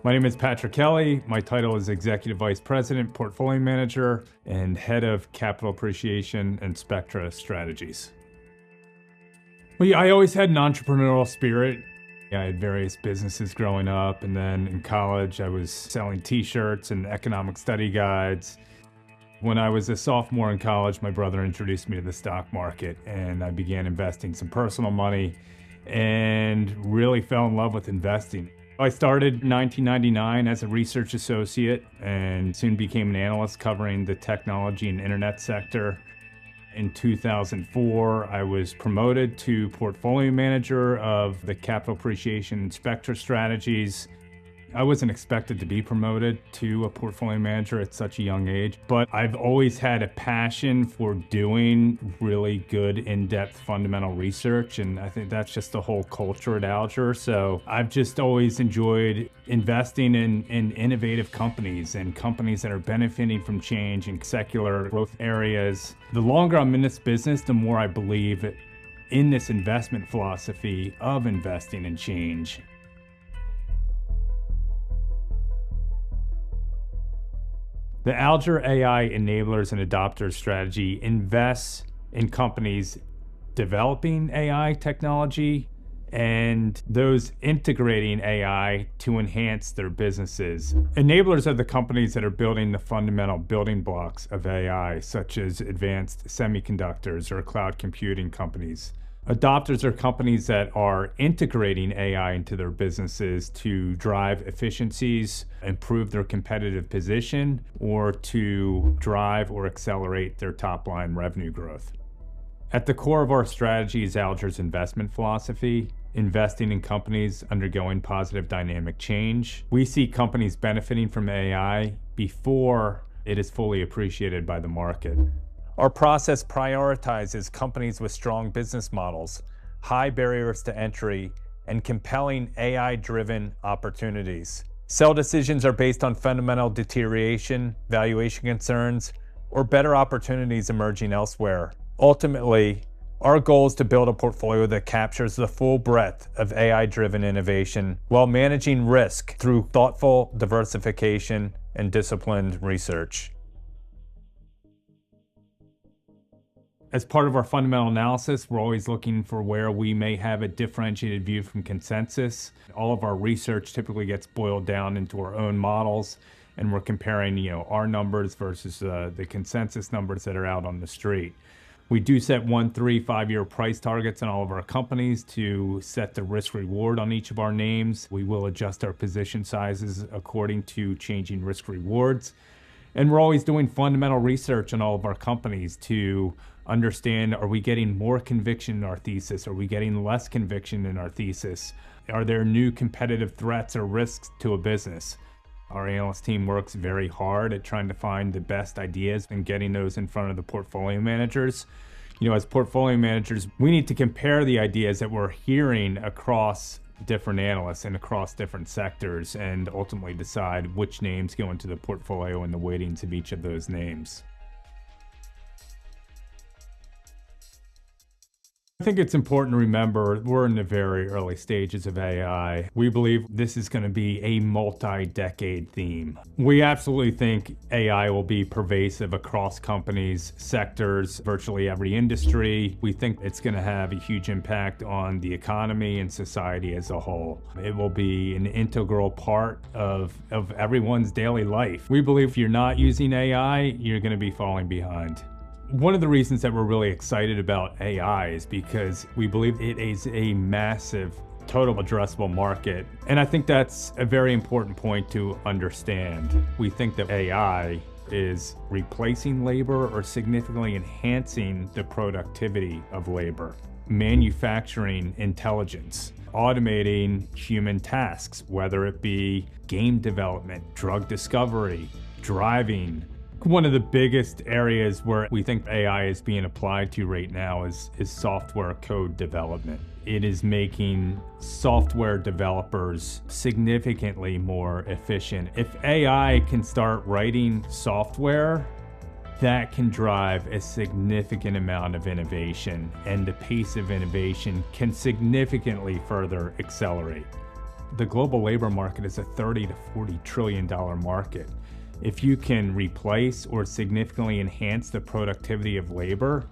My name is Patrick Kelly. My title is Executive Vice President, Portfolio Manager, and Head of Capital Appreciation and Spectra Strategies. Well, I always had an entrepreneurial spirit. I had various businesses growing up, and then in college I was selling t-shirts and economic study guides. When I was a sophomore in college, my brother introduced me to the stock market, and I began investing some personal money and really fell in love with investing. I started in 1999 as a research associate and soon became an analyst covering the technology and internet sector. In 2004, I was promoted to portfolio manager of the capital appreciation and Spectra strategies. I wasn't expected to be promoted to a portfolio manager at such a young age, but I've always had a passion for doing really good in-depth fundamental research, and I think that's just the whole culture at Alger. So I've just always enjoyed investing in innovative companies and companies that are benefiting from change in secular growth areas. The longer I'm in this business, the more I believe in this investment philosophy of investing in change. The Alger AI Enablers and Adopters strategy invests in companies developing AI technology and those integrating AI to enhance their businesses. Enablers are the companies that are building the fundamental building blocks of AI, such as advanced semiconductors or cloud computing companies. Adopters are companies that are integrating AI into their businesses to drive efficiencies, improve their competitive position, or to drive or accelerate their top-line revenue growth. At the core of our strategy is Alger's investment philosophy, investing in companies undergoing positive dynamic change. We see companies benefiting from AI before it is fully appreciated by the market. Our process prioritizes companies with strong business models, high barriers to entry, and compelling AI-driven opportunities. Sell decisions are based on fundamental deterioration, valuation concerns, or better opportunities emerging elsewhere. Ultimately, our goal is to build a portfolio that captures the full breadth of AI-driven innovation while managing risk through thoughtful diversification and disciplined research. As part of our fundamental analysis, we're always looking for where we may have a differentiated view from consensus. All of our research typically gets boiled down into our own models, and we're comparing, our numbers versus the consensus numbers that are out on the street. We do set 1, 3, 5-year price targets on all of our companies to set the risk reward on each of our names. We will adjust our position sizes according to changing risk rewards. And we're always doing fundamental research on all of our companies to understand, are we getting more conviction in our thesis? Are we getting less conviction in our thesis? Are there new competitive threats or risks to a business? Our analyst team works very hard at trying to find the best ideas and getting those in front of the portfolio managers. As portfolio managers, we need to compare the ideas that we're hearing across different analysts and across different sectors and ultimately decide which names go into the portfolio and the weightings of each of those names. I think it's important to remember we're in the very early stages of AI. We believe this is going to be a multi-decade theme. We absolutely think AI will be pervasive across companies, sectors, virtually every industry. We think it's going to have a huge impact on the economy and society as a whole. It will be an integral part of everyone's daily life. We believe if you're not using AI, you're going to be falling behind. One of the reasons that we're really excited about AI is because we believe it is a massive total addressable market. And I think that's a very important point to understand. We think that AI is replacing labor or significantly enhancing the productivity of labor. Manufacturing intelligence, automating human tasks, whether it be game development, drug discovery, driving. One of the biggest areas where we think AI is being applied to right now is software code development. It is making software developers significantly more efficient. If AI can start writing software, that can drive a significant amount of innovation, and the pace of innovation can significantly further accelerate. The global labor market is a $30 to $40 trillion market. If you can replace or significantly enhance the productivity of labor,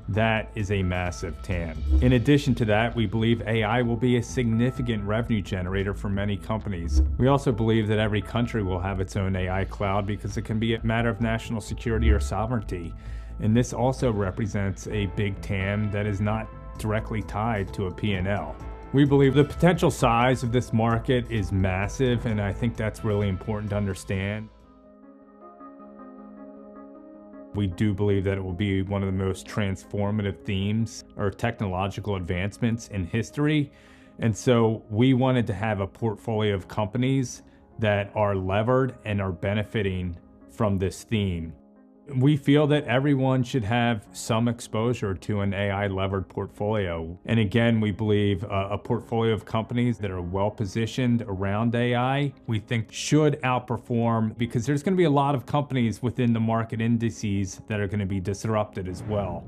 that is a massive TAM. In addition to that, we believe AI will be a significant revenue generator for many companies. We also believe that every country will have its own AI cloud because it can be a matter of national security or sovereignty. And this also represents a big TAM that is not directly tied to a P&L. We believe the potential size of this market is massive, and I think that's really important to understand. We do believe that it will be one of the most transformative themes or technological advancements in history. And so we wanted to have a portfolio of companies that are levered and are benefiting from this theme. We feel that everyone should have some exposure to an AI levered portfolio. And again, we believe a portfolio of companies that are well positioned around AI, we think should outperform, because there's going to be a lot of companies within the market indices that are going to be disrupted as well.